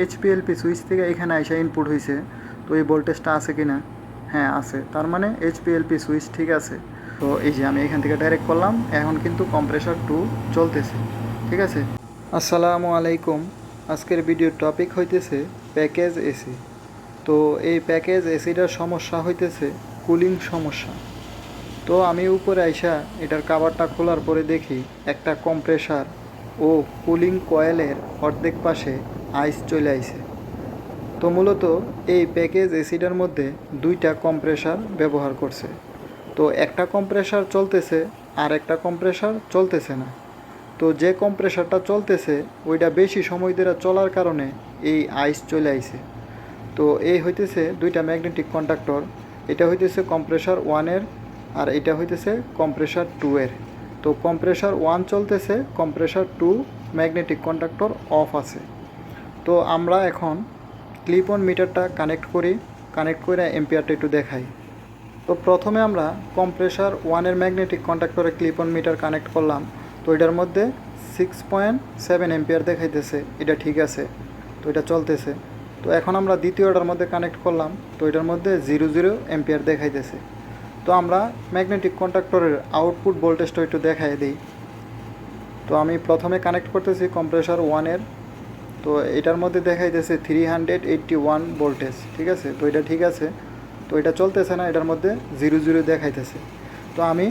এইচপিএলপি switch থেকে এখানে আইসা ইনপুট হয়েছে, তো এই ভোল্টেজটা আছে কি না? হ্যাঁ আছে, তার মানে এইচপিএলপি সুইচ ঠিক আছে। তো এই যে আমি এখান থেকে ডাইরেক্ট করলাম, এখন কিন্তু কম্প্রেসর 2 চলতেছে, ঠিক আছে। আসসালামু আলাইকুম। আজকের ভিডিওর টপিক হইতেছে প্যাকেজ এসি। তো এই প্যাকেজ এসিটার সমস্যা হইতেছে কুলিং সমস্যা। তো আমি উপরে আইসা এটার কাভারটা খোলার পরে দেখি একটা কম্প্রেসার ও কুলিং কয়েলের অর্ধেক পাশে আইস চলে আইছে। তো মূলত এই প্যাকেজ এসিটার মধ্যে দুইটা কম্প্রেসার ব্যবহার করছে। তো একটা কম্প্রেসার চলতেছে আর একটা কম্প্রেসার চলতেছে না। তো যে কম্প্রেসারটা চলতেছে ওইটা বেশি সময় ধরে চলার কারণে এই আইস চলে আইছে। তো এই হইতেছে দুইটা ম্যাগনেটিক কন্ডাক্টর, এটা হইতেছে কম্প্রেসার 1-এর আর এটা হইতেছে কম্প্রেসার 2-এর। তো কম্প্রেসার 1 চলতেছে, কম্প্রেসার 2 ম্যাগনেটিক কন্ডাক্টর অফ আছে। তো আমরা এখন ক্লিপ অন মিটারটা কানেক্ট করি, কানেক্ট করে এম্পিয়ারটা একটু দেখাই। তো প্রথমে আমরা কম্প্রেসার 1-এর ম্যাগনেটিক কন্ডাক্টরে ক্লিপ অন মিটার কানেক্ট করলাম। তো এটার মধ্যে 6.7 এম্পিয়ার দেখাইতেছে, এটা ঠিক আছে, তো এটা চলতেছে। তো এখন আমরা দ্বিতীয়টার মধ্যে কানেক্ট করলাম, তো এটার মধ্যে 0 এম্পিয়ার দেখাইতেছে। তো আমরা ম্যাগনেটিক কন্ডাক্টরের আউটপুট ভোল্টেজটা একটু দেখাই দিই। তো আমি প্রথমে কানেক্ট করতেছি কম্প্রেসার 1-এর, তো এটার মধ্যে দেখাইতেছে 381 ভোল্টেজ, ঠিক আছে, তো এটা ঠিক আছে। তো এটা চলতেছে না, এটার মধ্যে 0 দেখাইতেছে। তো আমি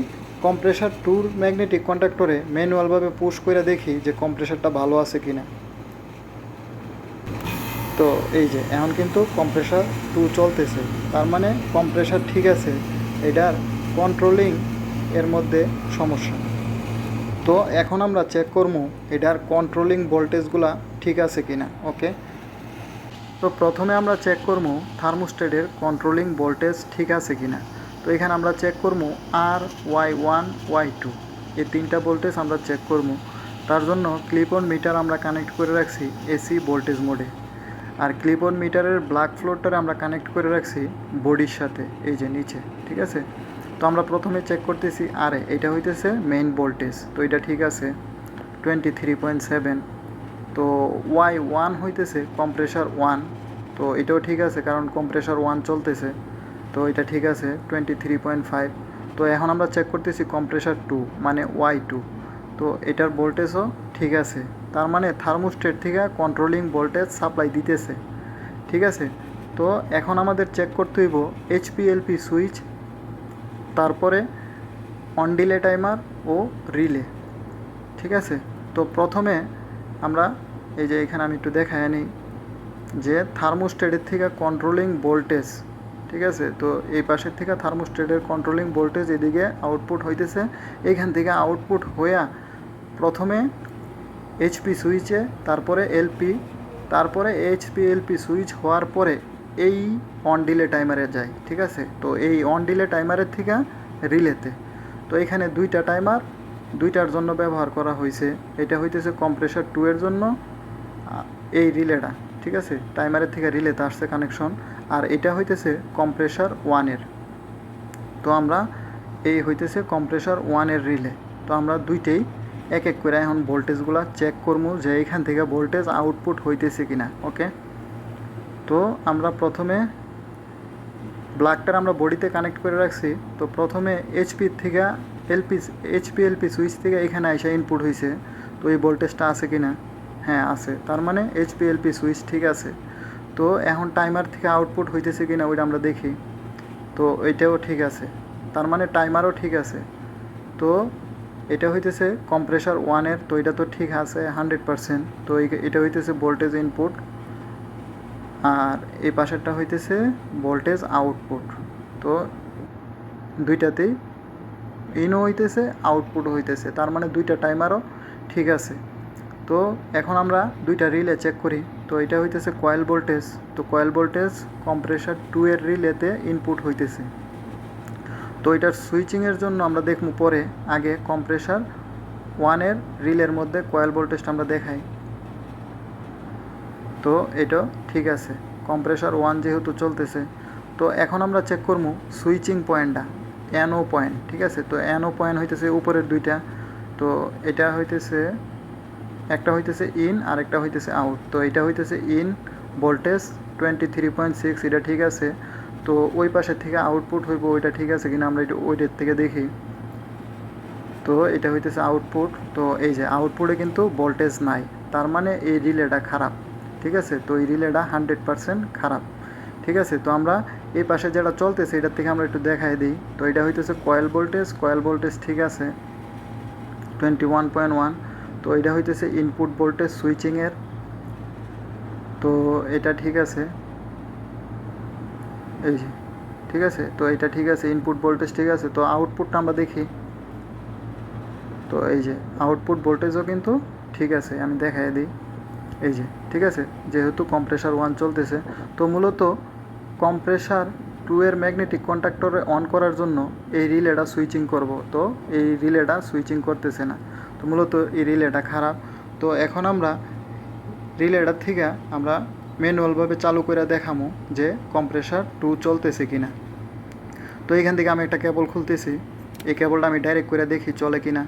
কম্প্রেসার 2-র ম্যাগনেটিক কন্ডাক্টরে ম্যানুয়ালভাবে পুশ করে দেখি যে কম্প্রেসারটা ভালো আছে কি না। তো এই যে এখন কিন্তু কম্প্রেসার 2 চলতেছে, তার মানে কম্প্রেসার ঠিক আছে, এটার কন্ট্রোলিং এর মধ্যে সমস্যা। তো এখন আমরা চেক করবো এটার কন্ট্রোলিং ভোল্টেজগুলা ঠিক আছে কি না। ওকে, তো প্রথমে আমরা চেক করবো থার্মোস্ট্যাটের কন্ট্রোলিং ভোল্টেজ ঠিক আছে কি না। তো এখানে আমরা চেক করবো RY1 Y2 এই তিনটা ভোল্টেজ আমরা চেক করবো। তার জন্য ক্লিপ অন মিটার আমরা কানেক্ট করে রাখছি এসি ভোল্টেজ মোডে, আর ক্লিপ অন মিটারের ব্ল্যাক ফ্লোরটারে আমরা কানেক্ট করে রাখছি বডির সাথে, এই যে নিচে, ঠিক আছে। তো আমরা প্রথমে চেক করতেছি আরে এটা হইতেছে মেইন ভোল্টেজ, তো এটা ঠিক আছে 23.7। তো Y1 হইতেছে কম্প্রেসার 1, তো এটাও ঠিক আছে কারণ কম্প্রেসার 1 চলতেছে, তো এটা ঠিক আছে 23.5। তো এখন আমরা চেক করতেছি কম্প্রেসার 2 মানে Y2, তো এটার ভোল্টেজও ঠিক আছে, তার মানে থার্মোস্ট্যাট থেকে কন্ট্রোলিং ভোল্টেজ সাপ্লাই দিতেছে, ঠিক আছে। তো এখন আমাদের চেক করতে হইব এইচপিএলপি সুইচ, তারপরে অন ডিলে টাইমার ও রিলে, ঠিক আছে। তো প্রথমে আমরা এই যে এখানে আমি একটু দেখাই নিই যে থার্মোস্ট্যাটের থেকে কন্ট্রোলিং ভোল্টেজ, ঠিক আছে। তো এই পাশের থেকে থার্মোস্ট্যাটের কন্ট্রোলিং ভোল্টেজ এদিকে আউটপুট হইতেছে, এইখান থেকে আউটপুট হইয়া প্রথমে এইচপি সুইচে, তারপরে এলপি, তারপরে এইচপিএলপি সুইচ হওয়ার পরে এই অন ডিলে টাইমারে যায়, ঠিক আছে। তো এই অন ডিলে টাইমারের থেকে রিলেতে, তো এখানে দুইটা টাইমার দুইটার জন্য ব্যবহার করা হয়েছে। এটা হইতেছে কম্প্রেসার 2-এর জন্য এই রিলেটা, ঠিক আছে, টাইমারের থেকে রিলেতে আসছে কানেকশন, আর এটা হইতেছে কম্প্রেসার 1-এর। তো আমরা এই হইতেছে কম্প্রেসার 1-এর রিলে। তো আমরা দুইটাই এক এক করে এখন ভোল্টেজগুলো চেক করবো যে এইখান থেকে ভোল্টেজ আউটপুট হইতেছে কিনা। ওকে, তো আমরা প্রথমে ব্ল্যাকটার আমরা বডিতে কানেক্ট করে রাখছি। তো প্রথমে এইচপিএলপি সুইচ থেকে এখানে আইসা ইনপুট হয়েছে, তো এই ভোল্টেজটা আছে কিনা, হ্যাঁ আছে, তার মানে এইচপিএলপি সুইচ ঠিক আছে। তো এখন টাইমার থেকে আউটপুট হইতেছে কিনা ওইটা আমরা দেখি, তো এটাও ঠিক আছে, তার মানে টাইমারও ঠিক আছে। তো এটা হইতেছে কম্প্রেসার 1-এর, তো এটা তো ঠিক আছে 100%। তো এটা হইতেছে ভোল্টেজ ইনপুট, আর এই পাশেরটা হইতেছে ভোল্টেজ আউটপুট। তো দুইটাতেই ইনও হইতেছে আউটপুটও হইতেছে, তার মানে দুইটা টাইমারও ঠিক আছে। তো এখন আমরা দুইটা রিলে চেক করি। তো এটা হইতেছে কয়েল ভোল্টেজ, তো কয়েল ভোল্টেজ কম্প্রেসার 2-এর রিলেতে ইনপুট হইতেছে। তো এটার সুইচিংয়ের জন্য আমরা দেখবো পরে, আগে কম্প্রেসার 1-এর রিলের মধ্যে কয়েল ভোল্টেজটা আমরা দেখাই। তো এটা ঠিক আছে, কম্প্রেসার 1 যেহেতু চলতেছে। তো এখন আমরা চেক করবো সুইচিং পয়েন্টটা, NO পয়েন্ট, ঠিক আছে। তো NO পয়েন্ট হইতেছে উপরের দুইটা, তো এটা হইতেছে একটা হইতেছে ইন আর একটা হইতেছে আউট। তো এটা হইতেছে ইন ভোল্টেজ 23.6, এটা ঠিক আছে। তো ওই পাশের থেকে আউটপুট হইব, ওইটা ঠিক আছে কিনা আমরা একটু ওইটার থেকে দেখি। তো এটা হইতেছে আউটপুট। তো এই যে আউটপুটে কিন্তু ভোল্টেজ নাই, তার মানে এই রিলেটা খারাপ। ঠিক আছে, তো এই রিলেটা 100% খারাপ। ঠিক আছে, তো আমরা এই পাশে যেটা চলতেছে এটার থেকে আমরা একটু দেখাই দিই। তো এটা হইতেছে কয়েল ভোল্টেজ ঠিক আছে 21.1। তো এটা হইতেছে ইনপুট ভোল্টেজ সুইচিংয়ের, তো এটা ঠিক আছে। এই যে ঠিক আছে, তো এটা ঠিক আছে, ইনপুট ভোল্টেজ ঠিক আছে। তো আউটপুটটা আমরা দেখি। তো এই যে আউটপুট ভোল্টেজও কিন্তু ঠিক আছে, আমি দেখাই দিই। এই যে ঠিক আছে, যেহেতু কম্প্রেসার 1 চলতেছে, তো মূলত কম্প্রেসার 2 এর ম্যাগনেটিক কন্ট্যাক্টরে অন করার জন্য এই রিলেটা সুইচিং করব। তো এই রিলেটা সুইচিং করতেছে না, তো মূলত এই রিলেটা খারাপ। তো এখন আমরা রিলেটার থেকে আমরা ম্যানুয়ালভাবে চালু করে দেখামো যে কম্প্রেসার 2 চলতেছে কিনা। তো এখান থেকে আমি একটা কেবল খুলতেছি, এই কেবলটা আমি ডাইরেক্ট করে দেখি চলে কিনা।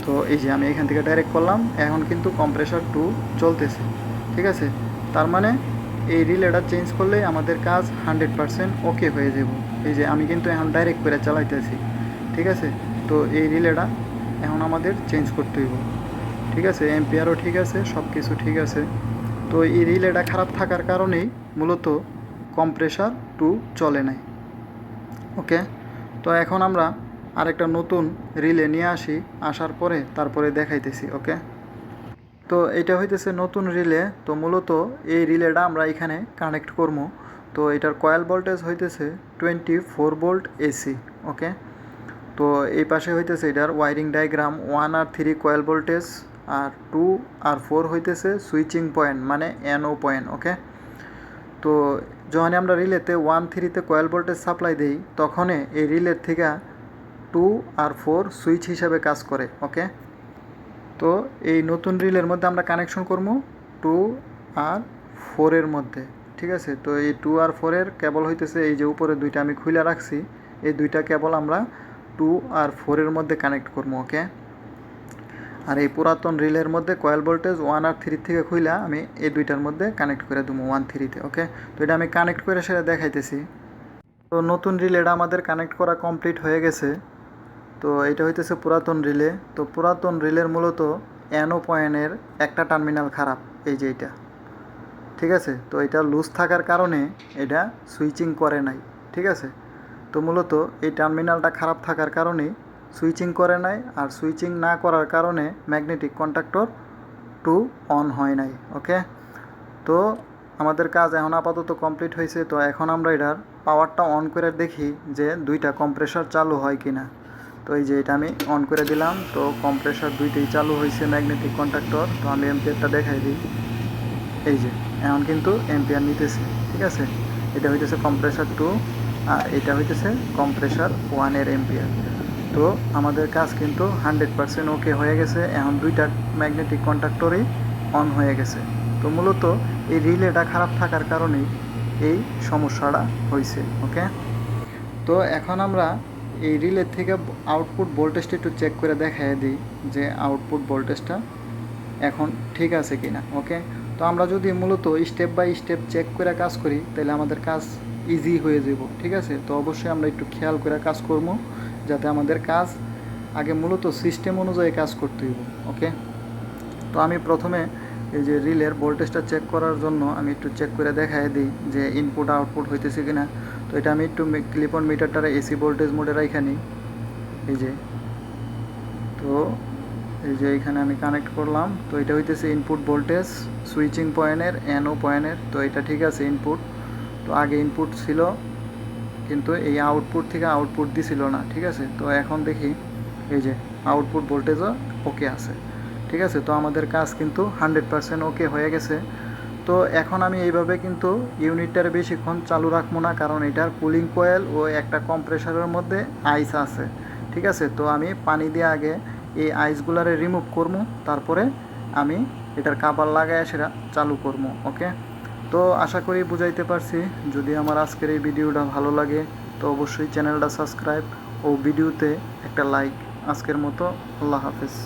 তো এই যে আমি এখান থেকে ডাইরেক্ট করলাম, এখন কিন্তু কম্প্রেসার 2 চলতেছে। ঠিক আছে, তার মানে এই রিলেটা চেঞ্জ করলে আমাদের কাজ 100% ওকে হয়ে যাব। এই যে আমি কিন্তু এখন ডাইরেক্ট করে চালাইতেছি। ঠিক আছে, তো এই রিলেটা এখন আমাদের চেঞ্জ করতে হইব। ঠিক আছে, এম্পিয়ারও ঠিক আছে, সব কিছু ঠিক আছে। তো এই রিলেটা খারাপ থাকার কারণেই মূলত কম্প্রেসার 2 চলে নাই। ওকে, তো এখন আমরা আরেকটা নতুন রিলে নিয়ে আসি, আসার পরে তারপরে দেখাইতেছি। ওকে, তো এটা হইতেছে নতুন রিলে। তো মূলত এই রিলেটা আমরা এখানে কানেক্ট করবো। তো এটার কয়েল ভোল্টেজ হইতেছে 24 ভোল্ট এসি। ওকে, তো এই পাশে হইতেছে এটার ওয়ারিং ডায়াগ্রাম, 1 আর 3 কয়েল ভোল্টেজ, আর 2 আর 4 হইতেছে সুইচিং পয়েন্ট মানে NO পয়েন্ট। ওকে, তো যখন আমরা রিলেতে 1-3-তে কয়েল ভোল্টেজ সাপ্লাই দিই, তখনই এই রিলের থেকে 2 আর 4 সুইচ হিসাবে কাজ করে। ওকে, তো এই নতুন রিলের মধ্যে আমরা কানেকশন করবো 2 আর 4-এর মধ্যে। ঠিক আছে, তো এই 2 আর 4-এর কেবল হইতেছে এই যে উপরে দুইটা আমি খুলে রাখছি, এই দুইটা কেবল আমরা 2 আর 4-এর মধ্যে কানেক্ট করবো। ওকে, আর এই পুরাতন রিলের মধ্যে কয়েল ভোল্টেজ 1 আর 3 থেকে খুইলা আমি এই দুইটার মধ্যে কানেক্ট করে দেবো 1-3-তে। ওকে, তো এটা আমি কানেক্ট করে সেটা দেখাইতেছি। তো নতুন রিলেটা আমাদের কানেক্ট করা কমপ্লিট হয়ে গেছে। তো এটা হইতেছে পুরাতন রিলে। তো পুরাতন রিলের মূলত NO পয়েন্টের একটা টার্মিনাল খারাপ, এই যে এটা। ঠিক আছে, তো এটা লুজ থাকার কারণে এটা সুইচিং করে নাই। ঠিক আছে, তো মূলত এই টার্মিনালটা খারাপ থাকার কারণেই সুইচিং করে নাই, আর সুইচিং না করার কারণে ম্যাগনেটিক কন্ট্যাক্টর 2 অন হয় নাই। ওকে, তো আমাদের কাজ এখন আপাতত কমপ্লিট হয়েছে। তো এখন আমরা এটার পাওয়ারটা অন করে দেখি যে দুইটা কম্প্রেসার চালু হয় কি না। তো এই যে এটা আমি অন করে দিলাম, তো কম্প্রেসার দুইটাই চালু হয়েছে ম্যাগনেটিক কন্ট্যাক্টর। তো আমি এম্পিয়ারটা দেখাই দিই। এই যে এখন কিন্তু এম্পিয়ার নিতেছে। ঠিক আছে, এটা হইতেছে কম্প্রেসার 2 আর এটা হইতেছে কম্প্রেসার 1-এর এম্পিয়ার। তো আমাদের কাজ কিন্তু 100% ওকে হয়ে গেছে। এখন দুইটা ম্যাগনেটিক কন্ট্যাক্টরই অন হয়ে গেছে। তো মূলত এই রিলেটা খারাপ থাকার কারণেই এই সমস্যাটা হয়েছে। ওকে, তো এখন আমরা এই রিলের থেকে আউটপুট ভোল্টেজটা একটু চেক করে দেখাই দিই যে আউটপুট ভোল্টেজটা এখন ঠিক আছে কি না। ওকে, তো আমরা যদি মূলত স্টেপ বাই স্টেপ চেক করে কাজ করি তাহলে আমাদের কাজ ইজি হয়ে যাব। ঠিক আছে, তো অবশ্যই আমরা একটু খেয়াল করে কাজ করবো যাতে আমাদের কাজ আগে মূলত সিস্টেম অনুযায়ী কাজ করতে হইব। ওকে, তো আমি প্রথমে এই যে রিলের ভোল্টেজটা চেক করার জন্য আমি একটু চেক করে দেখাই দিই যে ইনপুট আউটপুট হইতেছে কিনা। তো এটা আমি একটু ক্লিপ অন মিটারটারে এসি ভোল্টেজ মোডে রাখা নিই। এই যে, তো এই যে এখানে আমি কানেক্ট করলাম। তো এটা হইতেছে ইনপুট ভোল্টেজ সুইচিং পয়েন্টের NO পয়েন্টের। তো এটা ঠিক আছে ইনপুট। তো আগে ইনপুট ছিল কিন্তু এই আউটপুট থেকে আউটপুট দিছিল না। ঠিক আছে, তো এখন দেখি এই যে আউটপুট ভোল্টেজও ওকে আছে। ঠিক আছে, তো আমাদের কাজ কিন্তু 100% ওকে হয়ে গেছে। তো এখন আমি এইভাবে কিন্তু ইউনিটটার বেশিক্ষণ চালু রাখবো না, কারণ এটার কুলিং কয়েল ও একটা কম্প্রেসারের মধ্যে আইস আছে। ঠিক আছে, তো আমি পানি দিয়ে আগে এই আইসগুলারে রিমুভ করবো, তারপরে আমি এটার কাভার লাগায় সেটা চালু করবো। ওকে, তো আশা করি বুঝাইতে পারছি। যদি আমার আজকের এই ভিডিওটা ভালো লাগে তো অবশ্যই চ্যানেলটা সাবস্ক্রাইব ও ভিডিওতে একটা লাইক। আজকের মতো আল্লাহ হাফেজ।